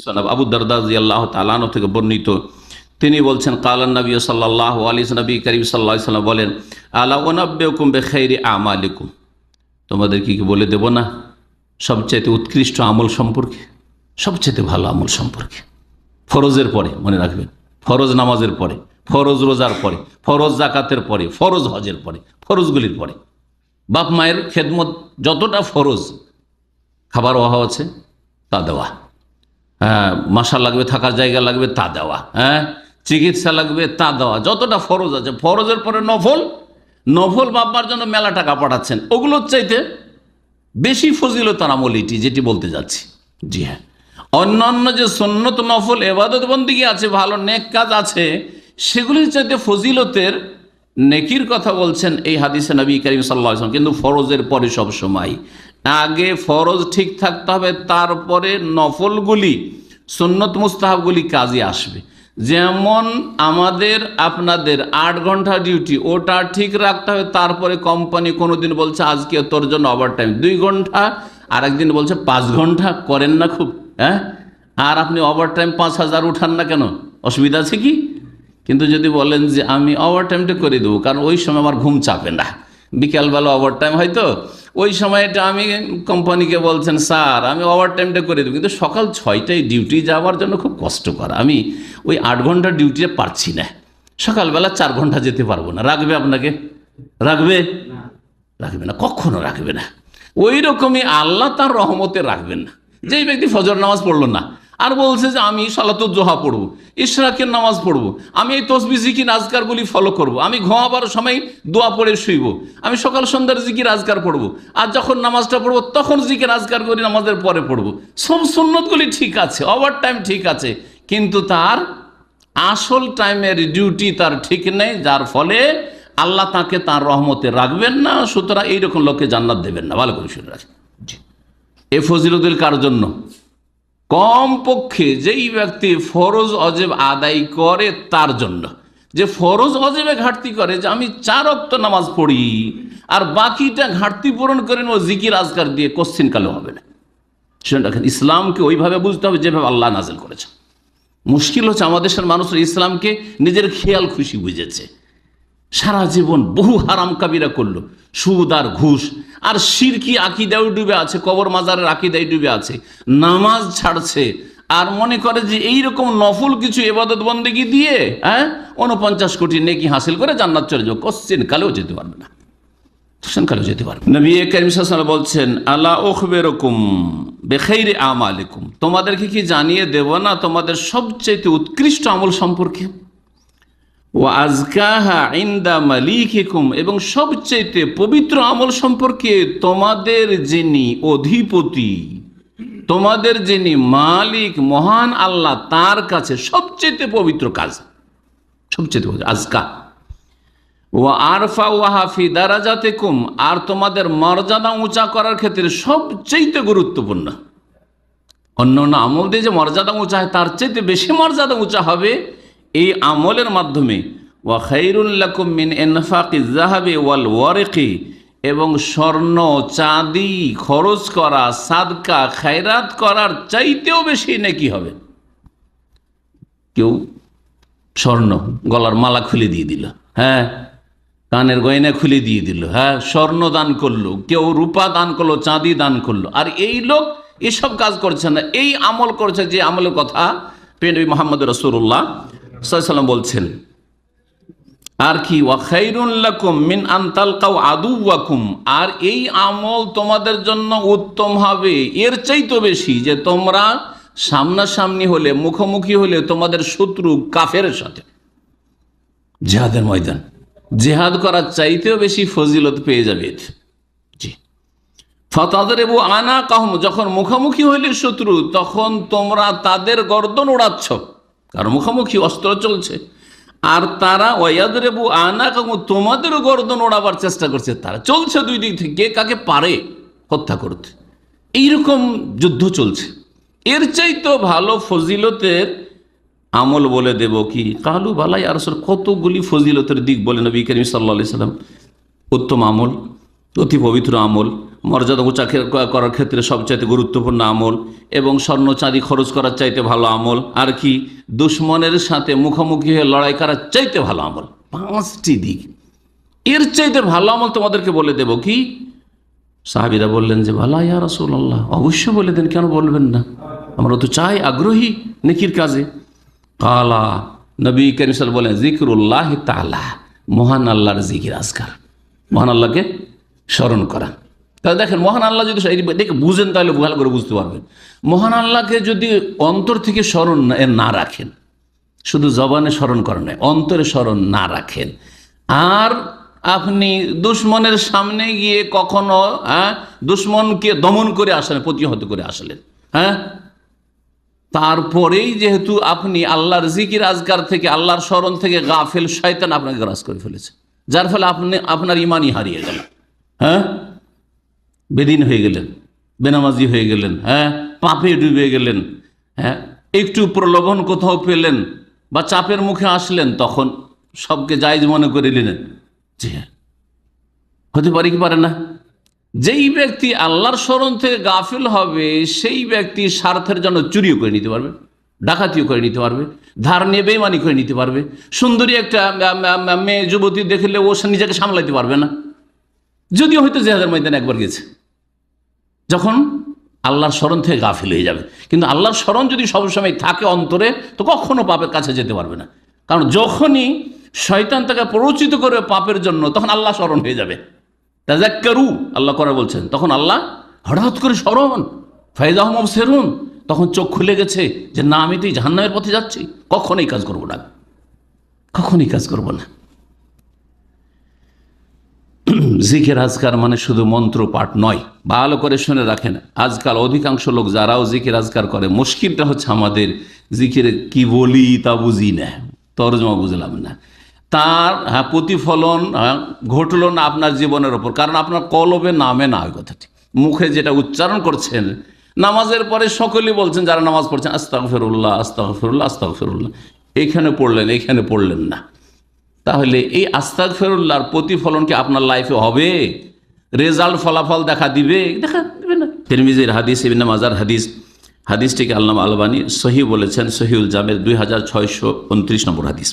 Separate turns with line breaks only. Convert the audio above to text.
আবু দারদা রাদিয়াল্লাহু তাআলা আনহু থেকে বর্ণিত, তিনি বলছেন কালান নবী সাল্লাল্লাহু আলাইহি ওয়াসাল্লাম, নবী করিম সাল্লাল্লাহু আলাইহি ওয়াসাল্লাম বলেন, আলা উনাব্বিউকুম বিখাইরি আমালিকুম, তোমাদের কি বলে দেব না সবচেয়ে উৎকৃষ্ট আমল সম্পর্কে, সবচেয়ে ভালো আমল সম্পর্কে। ফরজের পরে, মনে রাখবেন, ফরজ নামাজের পরে, ফরজ রোজার পরে, ফরজ জাকাতের পরে, ফরজ হজের পরে, ফরজগুলির পরে, বাপ মায়ের খেদমত যতটা ফরজ, খাবার অভাব আছে তা দেওয়া, হ্যাঁ, মাসা লাগবে, থাকার জায়গা লাগবে তা দেওয়া, হ্যাঁ, চিকিৎসা লাগবে তা দেওয়া, যতটা ফরজ আছে। ফরজের পরে নফল, নফল বাবার জন্য মেলা টাকা পাঠাচ্ছেন, ওগুলোর চাইতে বেশি ফজিলতার আমল এটি, যেটি বলতে যাচ্ছি। জি হ্যাঁ, অন্যান্য যে সুন্নত নফল ইবাদত বন্দেগী আছে, ভালো নেক কাজ আছে, সেগুলির চাইতে ফজিলতের নেকির কথা বলছেন এই হাদিসে নবী করিম সাল্লাল্লাহু আলাইহি ওয়াসাল্লাম। কিন্তু ফরজের পরে সব সময় আগে ফরজ ঠিক থাকতে হবে, তারপরে নফলগুলি, সুন্নত মুস্তাহাবগুলি কাজে আসবে। যেমন আমাদের আপনাদের 8 ঘন্টা ডিউটি, ওটা ঠিক রাখতে হবে, তারপরে কোম্পানি কোনোদিন বলছে আজকে তোর জন্য ওভারটাইম 2 ঘন্টা, আর একদিন বলছে 5 ঘন্টা, করেন না খুব, হ্যাঁ, আর আপনি ওভারটাইম 5000 উঠান না কেন, অসুবিধা আছে কি? কিন্তু যদি বলেন যে আমি ওভারটাইমটা করে দেবো, কারণ ওই সময় আমার ঘুম চাপে না, বিকালবেলা ওভারটাইম হয়তো, ওই সময়টা আমি কোম্পানিকে বলছেন স্যার আমি ওভারটাইমটা করে দেবো, কিন্তু সকাল 6টায় ডিউটি যাওয়ার জন্য খুব কষ্টকর, আমি ওই 8 ঘন্টা ডিউটিতে পারছি না, সকালবেলা 4 ঘন্টা যেতে পারবো না, রাখবে আপনাকে? রাখবে? রাখবে না, কখনো রাখবে না। ওই রকমই আল্লাহ তার রহমতে রাখবেন না। যেই ব্যক্তি ফজর নামাজ পড়লো না, আর বলছে যে আমি সালাতুল জোহা পড়বো, ইশরাকের নামাজ পড়বো, আমি এই তসবিহ জিকির আজকারগুলি ফলো করবো, আমি ঘুমাবার সময় দোয়া পড়ে শুইব, আমি সকাল সন্ধ্যার জিকির আজকার পড়বো, আর যখন নামাজটা পড়বো তখন জিকির আজকার করি, নামাজের পরে পড়বো। সব সুন্নতগুলি ঠিক আছে, ওভার টাইম ঠিক আছে, কিন্তু তার আসল টাইমের ডিউটি তার ঠিক নেই, যার ফলে আল্লাহ তাকে তার রহমতে রাখবেন না। সুতরাং এইরকম লোককে জান্নাত দেবেন না। ভালো করে শুনে রাখেন। এ ফজিলতুল কার জন্য? কম পক্ষে যেই ব্যক্তি ফরজ অজেব আদায় করে তার জন্য। যে ফরজ অজেবে ঘাটতি করে, যে আমি 4 ওয়াক্ত নামাজ পড়ি আর বাকিটা ঘাটতি পূরণ করে নেব জিকির আজকার দিয়ে, কোশ্চিন কালো হবে না। শুনে রাখেন, ইসলামকে ওইভাবে বুঝতে হবে যেভাবে আল্লাহ নাজিল করেছে। মুশকিল হচ্ছে আমাদের দেশের মানুষরা ইসলামকে নিজের খেয়াল খুশি বুঝেছে, সারা জীবন বহু হারাম কাবিরা করলো, সুদ আর ঘুষ আর শিরকি আকিদায় ডুবে আছে, কবর মাজারের আকিদায় ডুবে আছে, নামাজ ছাড়ছে, আর মনে করে যে এইরকম নফল কিছু ইবাদত বন্দেগী দিয়ে 49 কোটি নেকি হাসিল করে জান্নাত চলে যাবে। কোশ্চেন কালেও যেতে পারবে না, কোশ্চেন কালেও যেতে পারবে না। নবী করিম সাল্লাল্লাহু আলাইহি ওয়াসাল্লাম বলছেন, আলা উখবিরুকুম বিখাইরি আমালিকুম, তোমাদেরকে কি জানিয়ে দেব না তোমাদের সবচেয়ে উৎকৃষ্ট আমল সম্পর্কে, ওয়া আযকাহা ইনদা মালিকিকুম, এবং সবচেয়ে পবিত্র আমল সম্পর্কে, তোমাদের যিনি অধিপতি, তোমাদের যিনি মালিক মহান আল্লাহ, তার কাছে সবচেয়ে পবিত্র কাজ, সবচেয়ে পবিত্র আযকা। ওয়া আরফা ওয়া ফি দারাজাতিকুম, আর তোমাদের মর্যাদা উঁচা করার ক্ষেত্রে সবচেয়ে গুরুত্বপূর্ণ। অন্যান্য আমল দিয়ে যে মর্যাদা উঁচা হয়, তার চাইতে বেশি মর্যাদা উঁচা হবে এই আমলের মাধ্যমে। ওয়া খায়রুল লাকুম মিন ইনফাকিজ যাহাবি ওয়াল ওয়ারিকি, এবং স্বর্ণ চাঁদি খরচ করা, সাদকা খায়রাত করার চাইতেও বেশি নেকি হবে। কেউ স্বর্ণ গলার মালা খুলে দিয়ে দিল, হ্যাঁ, কানের গয়না খুলে দিয়ে দিল, হ্যাঁ, স্বর্ণ দান করলো, কেউ রূপা দান করলো, চাঁদি দান করলো, আর এই লোক এসব কাজ করছে না, এই আমল করছে যে আমলের কথা নবী মুহাম্মদ রাসূলুল্লাহ সাল্লাল্লাহু আলাইহি ওয়াসাল্লাম বলছেন। আর কি, ওয়া খায়রুল লাকুম মিন আন তালকাউ আদুওয়াকুম, আর এই আমল তোমাদের জন্য উত্তম হবে এর চাইতে বেশি যে তোমরা সামনাসামনি হলে, মুখোমুখি হলে তোমাদের শত্রু কাফেরের সাথে। জিহাদের ময়দান, জিহাদ করার চাইতেও বেশি ফজিলত পেয়ে যাবে। জি, ফাতাদরিবু আনাকাহুম, যখন মুখোমুখি হইলে শত্রু, তখন তোমরা তাদের গর্দন ওড়াচ্ছ, কারণ মুখোমুখি অস্ত্র চলছে, আর তারা ওয়াদরিবু আনাকাহুম, তোমাদেরও গর্দন ওড়াবার চেষ্টা করছে। তারা চলছে দুই দিক থেকে, কে কাকে পারে হত্যা করতে, এইরকম যুদ্ধ চলছে। এর চাইতে ভালো ফজিলতের আমল বলে দেব কি? কালু বালাই আর কতগুলি ফজিলতের দিক বলে নবী করিম সাল্লাল্লাহু আলাইহি ওয়াসাল্লাম। উত্তম আমল অতি পবিত্র আমল, মর্যাদা উঁচা করার ক্ষেত্রে সবচাইতে গুরুত্বপূর্ণ আমল, এবং স্বর্ণ চাঁদি খরচ করার চাইতে ভালো আমল, আর কি দুশ্মনের সাথে মুখোমুখি হয়ে লড়াই করার চাইতে ভালো আমল। 5টি দিক। এর চাইতে ভালো আমল তোমাদেরকে বলে দেব কি? সাহাবীরা বললেন যে ভালো ইয়া রাসূলুল্লাহ, অবশ্যই বলে দেন, কেন বলবেন না, আমরা তো চাই, আগ্রহী নেকির কাজে। কালা, নবী করিম সাল্লাল্লাহু আলাইহি ওয়াসাল্লাম বলেন যিকরুল্লাহ তাআলা, মহান আল্লাহর জিকির আজকার, মহান আল্লাহকে স্মরণ করা। তাহলে দেখেন, মহান আল্লাহ যদি দেখে বুঝেন তাহলে ভালো করে বুঝতে পারবেন। মহান আল্লাহকে যদি অন্তর থেকে স্মরণ না রাখেন, শুধু জবানে স্মরণ করেন নয়, অন্তরে স্মরণ না রাখেন, আর আপনি দুশ্মনের সামনে গিয়ে কখনো দুশ্মনকে দমন করে আসলেন, প্রতিহত করে আসলেন, তারপরেই যেহেতু আপনি আল্লাহর জিকির আজকার থেকে, আল্লাহর স্মরণ থেকে গাফেল, শয়তান আপনাকে গ্রাস করে ফেলেছে, যার ফলে আপনার ইমানই হারিয়ে গেল, বেদিন হয়ে গেলেন, বেনামাজি হয়ে গেলেন, পাপে ডুবে গেলেন, একটু প্রলোভন কোথাও পেলেন বা চাপের মুখে আসলেন, তখন সবকে জায়েজ মনে করে নিলেন। জি হ্যাঁ, হতে পারে কি পারে না? যেই ব্যক্তি আল্লাহর স্মরণ থেকে গাফিল হবে, সেই ব্যক্তি স্বার্থের জন্য চুরিও করে নিতে পারবে, ডাকাতিও করে নিতে পারবে, ধার নিয়ে বেইমানি করে নিতে পারবে। সুন্দরী একটা মেয়ে যুবতী দেখলে ও নিজেকে সামলাইতে পারবে না, যদিও হয়তো জিহাদের ময়দানে একবার গেছে, যখন আল্লাহর স্মরণ থেকে গাফিল হয়ে যাবে। কিন্তু আল্লাহর স্মরণ যদি সবসময় থাকে অন্তরে, তো কখনো পাপের কাছে যেতে পারবে না, কারণ যখনই শয়তান তাকে প্ররোচিত করবে পাপের জন্য, তখন আল্লাহ স্মরণ হয়ে যাবে। তাযাক্কারু আল্লাহ করে বলছেন, তখন আল্লাহ হঠাৎ করে স্মরণ, ফাইযা হুম মুবসিরুন, তখন চোখ খুলে গেছে যে না, আমি তো জাহান্নামের পথে যাচ্ছি, কখনোই কাজ করব না, কখনোই কাজ করব না। জিকির আজকার মানে শুধু মন্ত্র পাঠ নয়, ভালো করে শুনে রাখেন। আজকাল অধিকাংশ লোক যারাও জিকির আজকার করে, মুশকিলটা হচ্ছে আমাদের জিকিরে কি বলি তা বুঝি না, তরজমা বুঝলাম না, তার প্রতিফলন ঘটলো না আপনার জীবনের ওপর, কারণ আপনার কলবে নামে না ওই কথাটি, মুখে যেটা উচ্চারণ করছেন। নামাজের পরে সকলেই বলছেন, যারা নামাজ পড়ছেন, আস্তাগফিরুল্লাহ আস্তাগফিরুল্লাহ আস্তাগফিরুল্লাহ, এইখানে পড়লেন এইখানে পড়লেন না, তাহলে এই আস্তাগফিরুল্লাহর প্রতিফলন কি আপনার লাইফে হবে? রেজাল্ট, ফলাফল দেখা দিবে না। তিরমিজির হাদিস, ইবনে মাজার হাদিস, হাদিসটিকে আল্লামা আলবানী সহিহ বলেছেন, সহিউল জামের 2629 নম্বর হাদিস।